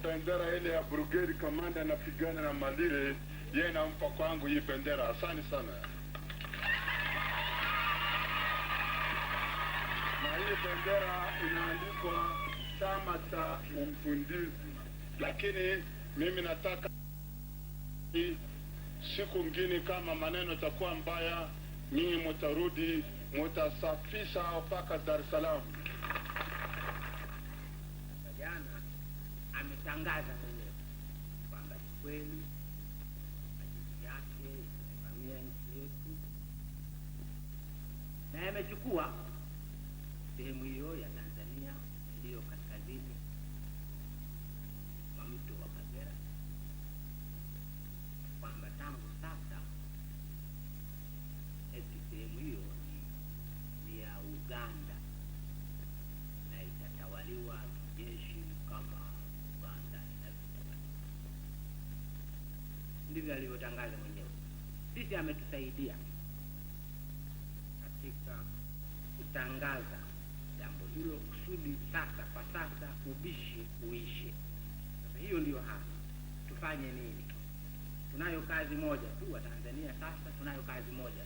bendera ile ya brigade commander anapigana na Malire, yeye nampa kwangu hii bendera. Asante sana. Na hii bendera inaandikwa chama cha Mfundizi, lakini mimi nataka siku ngine kama maneno takuwa mbaya, nyinyi mtarudi mtasafisha mpaka Dar es Salaam. Jana ametangaza mwenyewe kwamba kweli majeshi yake yamevamia nchi yetu na yamechukua sehemu hiyo ya Tanzania iliyo kaskazini mwa mto wa Kagera, kwamba tangu sasa sehemu hiyo ni ya Uganda na itatawaliwa kijeshi kama Uganda inavyotawaliwa. Ndivyo alivyotangaza mwenyewe. Sisi ametusaidia katika kutangaza jambo hilo kusudi sasa kwa sasa ubishi uishe. Sasa hiyo ndio haki. Tufanye nini? Tunayo kazi moja tu wa Tanzania, sasa tunayo kazi moja.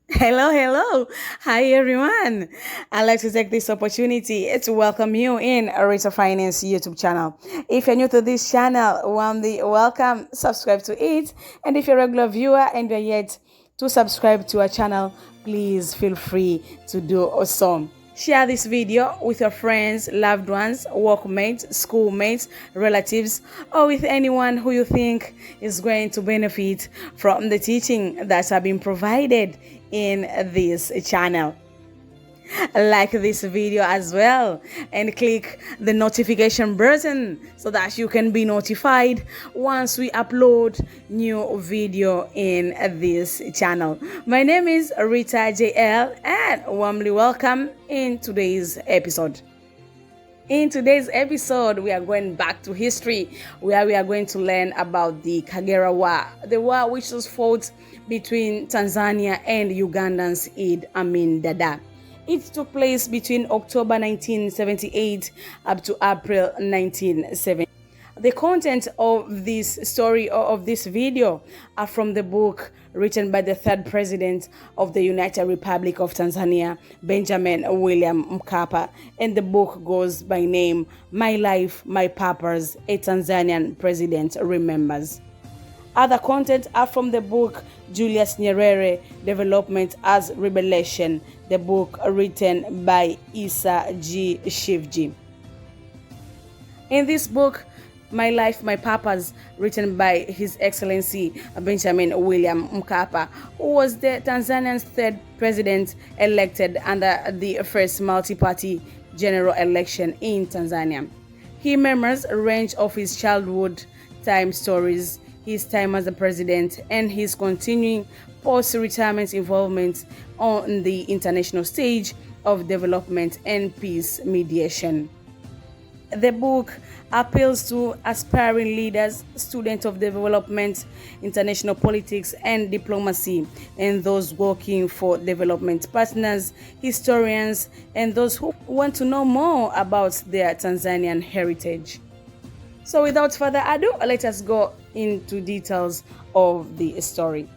Hello. Hi, everyone. I'd like to take this opportunity to welcome you in Rita Finance YouTube channel. If you're new to this channel, warmly welcome, subscribe to it. And if you're a regular viewer and you're yet to subscribe to our channel, please feel free to do so. Share this video with your friends, loved ones, workmates, schoolmates, relatives, or with anyone who you think is going to benefit from the teaching that have been provided in this channel. Like this video as well and click the notification button so that you can be notified once we upload new video in this channel. My name is Rita JL and warmly welcome in today's episode. In today's episode, we are going back to history, where we are going to learn about the Kagera War, the war which was fought between Tanzania and Ugandan's Idi Amin Dada. It took place between October 1978 up to April 1970. The content of this story or of this video are from the book written by the third president of the United Republic of Tanzania, Benjamin William Mkapa, and the book goes by name My Life, My Purpose, a Tanzanian President Remembers. Other content are from the book Julius Nyerere, Development as Revelation, the book written by Issa G. Shivji. In this book, My Life, My Purpose, written by His Excellency Benjamin William Mkapa, who was the Tanzanian's third president elected under the first multi-party general election in Tanzania. He remembers a range of his childhood time stories, his time as the president, and his continuing post-retirement involvement on the international stage of development and peace mediation. The book appeals to aspiring leaders, students of development, international politics and diplomacy, and those working for development partners, historians, and those who want to know more about their Tanzanian heritage. So without further ado, let us go into details of the story.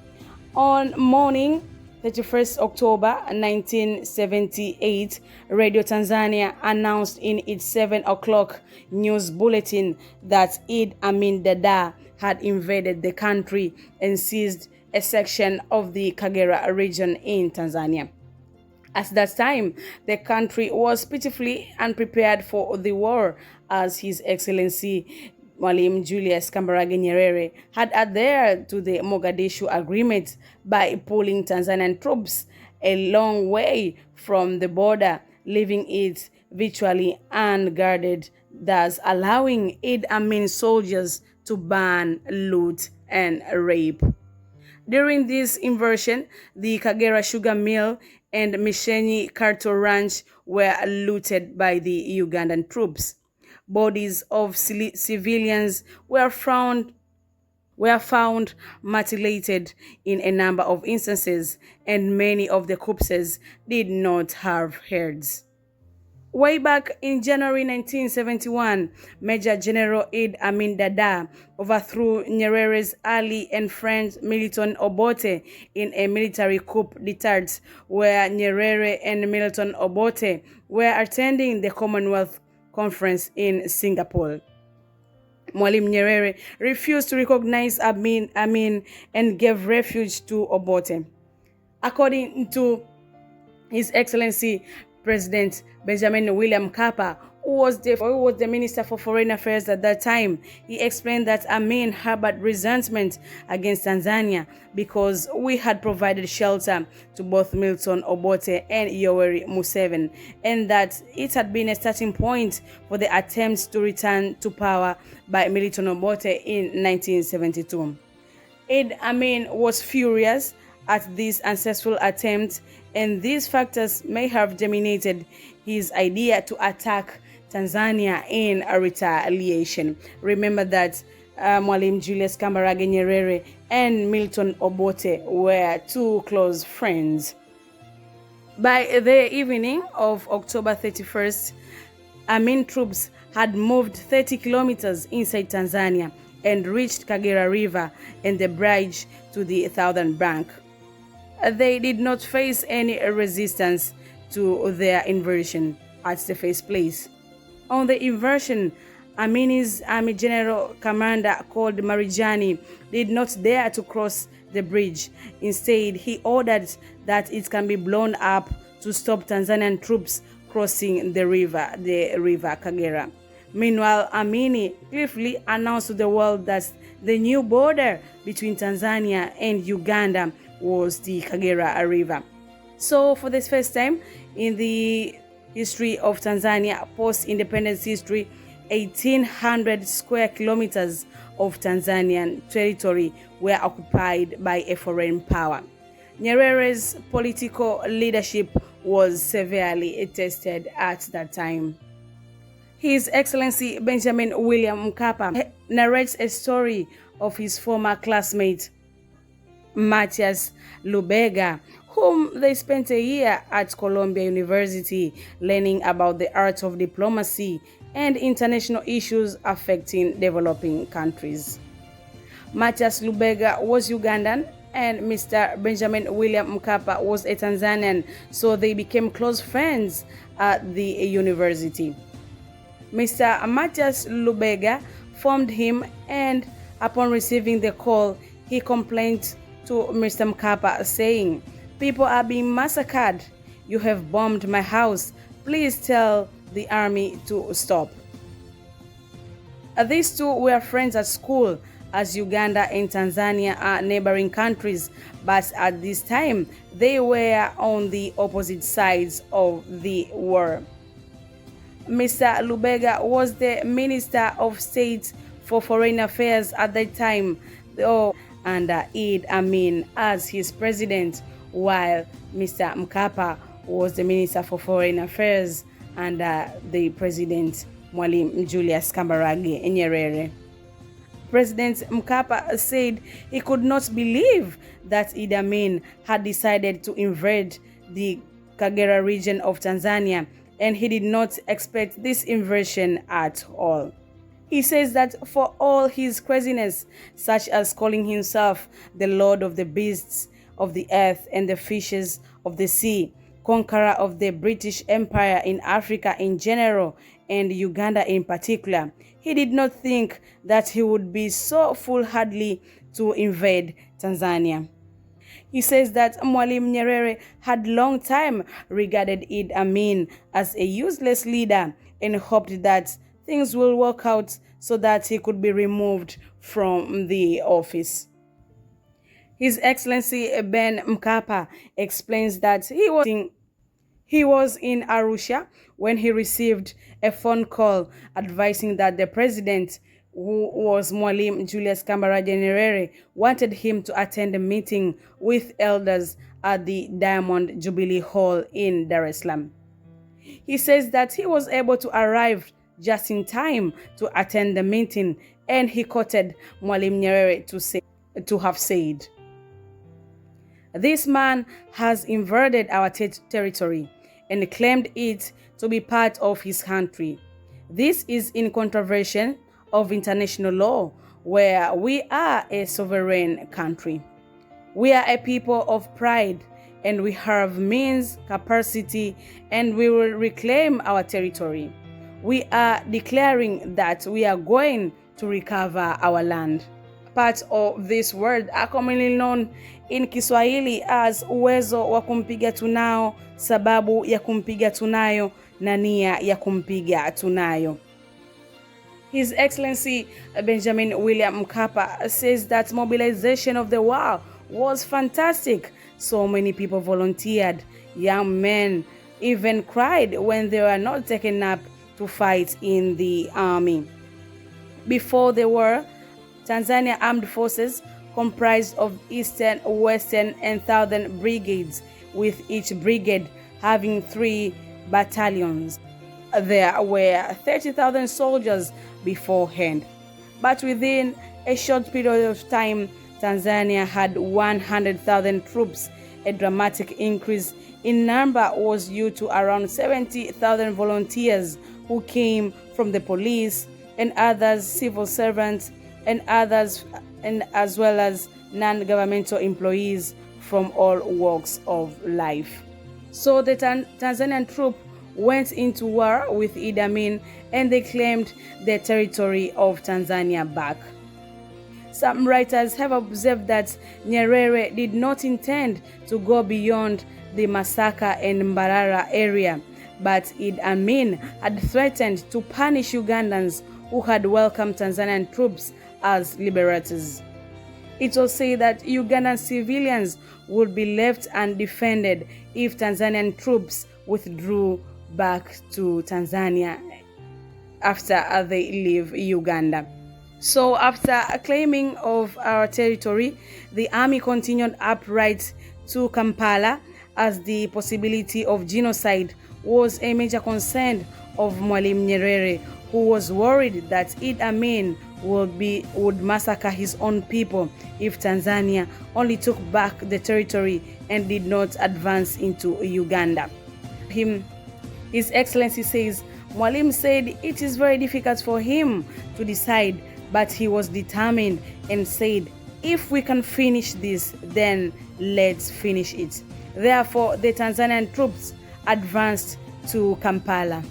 On morning 31st October 1978, Radio Tanzania announced in its 7 o'clock news bulletin that Idi Amin Dada had invaded the country and seized a section of the Kagera region in Tanzania. At that time, the country was pitifully unprepared for the war, as His Excellency Mwalimu Julius Kambarage Nyerere had adhered to the Mogadishu Agreement by pulling Tanzanian troops a long way from the border, leaving it virtually unguarded, thus allowing Idi Amin soldiers to burn, loot, and rape. During this invasion, the Kagera sugar mill and Mishenyi cattle ranch were looted by the Ugandan troops. Bodies of civilians were found mutilated in a number of instances, and many of the corpses did not have heads. Way back in January 1971, Major General Idi Amin Dada overthrew Nyerere's ally and friend Milton Obote in a military coup d'etat where Nyerere and Milton Obote were attending the Commonwealth Conference in Singapore. Mwalimu Nyerere refused to recognize Amin and gave refuge to Obote. According to His Excellency President Benjamin William Mkapa, who was the Minister for Foreign Affairs at that time, he explained that Amin harbored resentment against Tanzania because we had provided shelter to both Milton Obote and Yoweri Museveni, and that it had been a starting point for the attempts to return to power by Milton Obote in 1972. Idi Amin was furious at this unsuccessful attempt, and these factors may have germinated his idea to attack Tanzania in a retaliation. Remember that Mwalimu Julius Kambarage Nyerere and Milton Obote were two close friends. By the evening of October 31st, Amin troops had moved 30 kilometers inside Tanzania and reached Kagera River and the bridge to the southern bank. They did not face any resistance to their invasion at the first place. On the invasion, Amin's army general commander called Marijani did not dare to cross the bridge. Instead, he ordered that it can be blown up to stop Tanzanian troops crossing the river Kagera. Meanwhile, Amini briefly announced to the world that the new border between Tanzania and Uganda was the Kagera River. So for the first time in the history of Tanzania, post-independence history, 1,800 square kilometers of Tanzanian territory were occupied by a foreign power. Nyerere's political leadership was severely tested at that time. His Excellency Benjamin William Mkapa narrates a story of his former classmate Matthias Lubega, whom they spent a year at Columbia University learning about the art of diplomacy and international issues affecting developing countries. Matthias Lubega was Ugandan and Mr. Benjamin William Mkapa was a Tanzanian, so they became close friends at the university. Mr. Matthias Lubega phoned him, and upon receiving the call, he complained to Mr. Mkapa saying, "People are being massacred. You have bombed my house. Please tell the army to stop." These two were friends at school, as Uganda and Tanzania are neighboring countries, but at this time they were on the opposite sides of the war. Mr. Lubega was the Minister of State for Foreign Affairs at that time, under Idi Amin as his president, while Mr. Mkapa was the Minister for Foreign Affairs under the President Mwalimu Julius Kambarage Nyerere. President Mkapa said he could not believe that Idi Amin had decided to invade the Kagera region of Tanzania, and he did not expect this invasion at all. He says that for all his craziness, such as calling himself the Lord of the beasts of the earth and the fishes of the sea, conqueror of the British Empire in Africa in general and Uganda in particular, he did not think that he would be so foolhardy to invade Tanzania. He says that Mwalimu Nyerere had long time regarded Idi Amin as a useless leader and hoped that things will work out so that he could be removed from the office. His Excellency Ben Mkapa explains that he was in Arusha when he received a phone call advising that the president, who was Mwalimu Julius Kambarage Nyerere, wanted him to attend a meeting with elders at the Diamond Jubilee Hall in Dar es Salaam. He says that he was able to arrive just in time to attend the meeting, and he quoted Mwalimu Nyerere to have said, "This man has invaded our territory, and claimed it to be part of his country. This is in contravention of international law, where we are a sovereign country. We are a people of pride, and we have means, capacity, and we will reclaim our territory. We are declaring that we are going to recover our land. Parts of this word are commonly known in Kiswahili as uwezo wa kumpiga tunao, sababu ya kumpiga tunayo, na nia ya kumpiga tunayo. His Excellency Benjamin William Mkapa says that mobilization of the war was fantastic. So many people volunteered. Young men even cried when they were not taken up to fight in the army. Before the war, Tanzania Armed Forces comprised of Eastern, Western, and Southern brigades, with each brigade having 3 battalions. There were 30,000 soldiers beforehand. But within a short period of time, Tanzania had 100,000 troops. A dramatic increase in number was due to around 70,000 volunteers who came from the police and others civil servants and others, and as well as non-governmental employees from all walks of life. So the Tanzanian troop went into war with Idi Amin, and they claimed the territory of Tanzania back. Some writers have observed that Nyerere did not intend to go beyond the Masaka and Mbarara area, but Idi Amin had threatened to punish Ugandans who had welcomed Tanzanian troops as liberators. It was said that Ugandan civilians would be left undefended if Tanzanian troops withdrew back to Tanzania after they leave Uganda. So after claiming of our territory, the army continued upright to Kampala, as the possibility of genocide was a major concern of Mwalimu Nyerere, who was worried that Idi Amin would massacre his own people if Tanzania only took back the territory and did not advance into Uganda. His Excellency says, Mwalimu said it is very difficult for him to decide, but he was determined and said, if we can finish this, then let's finish it. Therefore, the Tanzanian troops advanced to Kampala.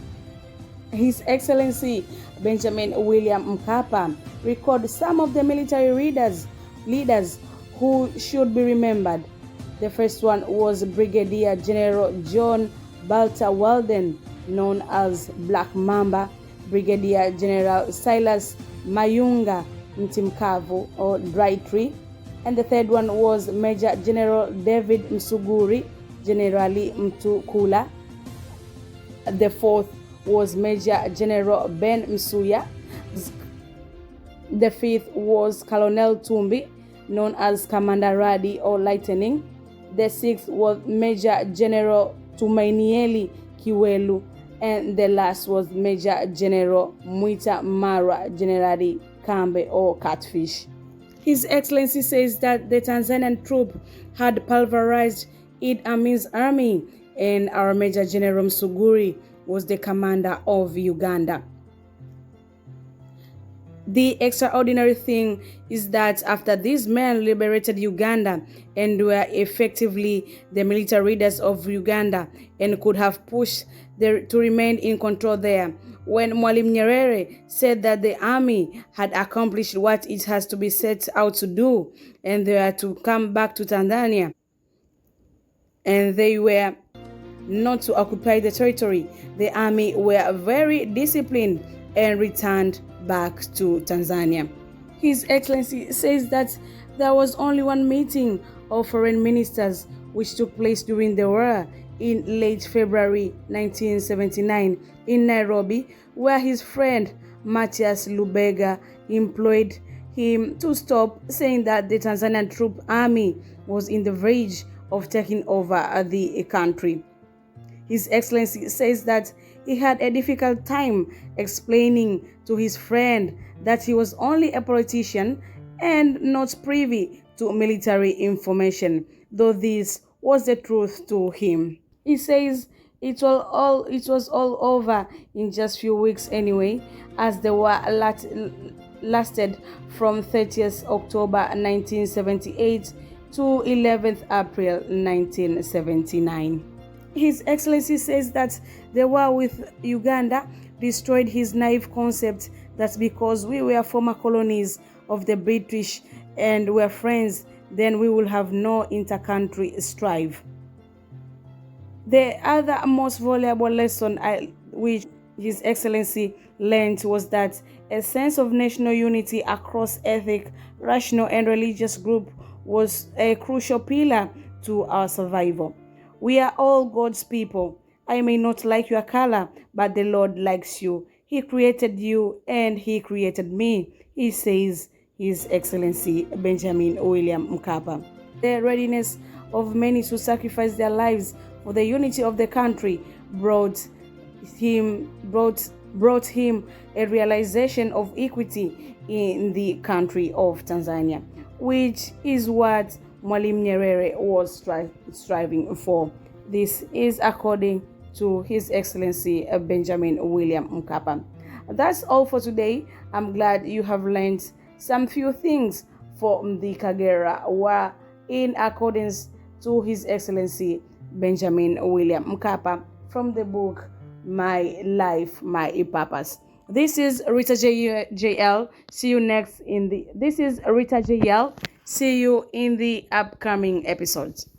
His Excellency Benjamin William Mkapa recalled some of the military leaders who should be remembered. The first one was Brigadier General John Balta Walden, known as Black Mamba, Brigadier General Silas Mayunga Mtimkavu, or Dry Tree, and the third one was Major General David Msuguri, Generali Mtukula. The fourth was Major General Ben Msuya. The fifth was Colonel Tumbi, known as Commander Radi or Lightning. The sixth was Major General Tumainieli Kiwelu, and the last was Major General Mwita Mara Generali Kambe or Catfish. His Excellency says that the Tanzanian troop had pulverized Idi Amin's army, and our Major General Msuguri was the commander of Uganda. The extraordinary thing is that after these men liberated Uganda and were effectively the military leaders of Uganda and could have pushed to remain in control there, when Mwalimu Nyerere said that the army had accomplished what it has to be set out to do and they were to come back to Tanzania and they were not to occupy the territory, the army were very disciplined and returned back to Tanzania. His Excellency says that there was only one meeting of foreign ministers which took place during the war in late February 1979 in Nairobi, where his friend Matthias Lubega employed him to stop saying that the Tanzanian troop army was in the verge of taking over the country. His Excellency says that he had a difficult time explaining to his friend that he was only a politician and not privy to military information, though this was the truth to him. He says It was all over in just few weeks anyway, as the war lasted from 30th October 1978 to 11th April 1979. His Excellency says that the war with Uganda destroyed his naive concept that because we were former colonies of the British and were friends, then we will have no inter-country strife. The other most valuable lesson which His Excellency learned was that a sense of national unity across ethnic, racial, and religious groups was a crucial pillar to our survival. We are all God's people. I may not like your color, but the Lord likes you. He created you and He created me, he says His Excellency Benjamin William Mkapa. The readiness of many to sacrifice their lives for the unity of the country brought him a realization of equity in the country of Tanzania, which is what Mwalimu Nyerere was striving for. This is according to His Excellency Benjamin William Mkapa. That's all for today. I'm glad you have learned some few things from the Kagera War in accordance to His Excellency Benjamin William Mkapa from the book My Life, My Purpose. This is Rita JL. See you next This is Rita JL. See you in the upcoming episodes.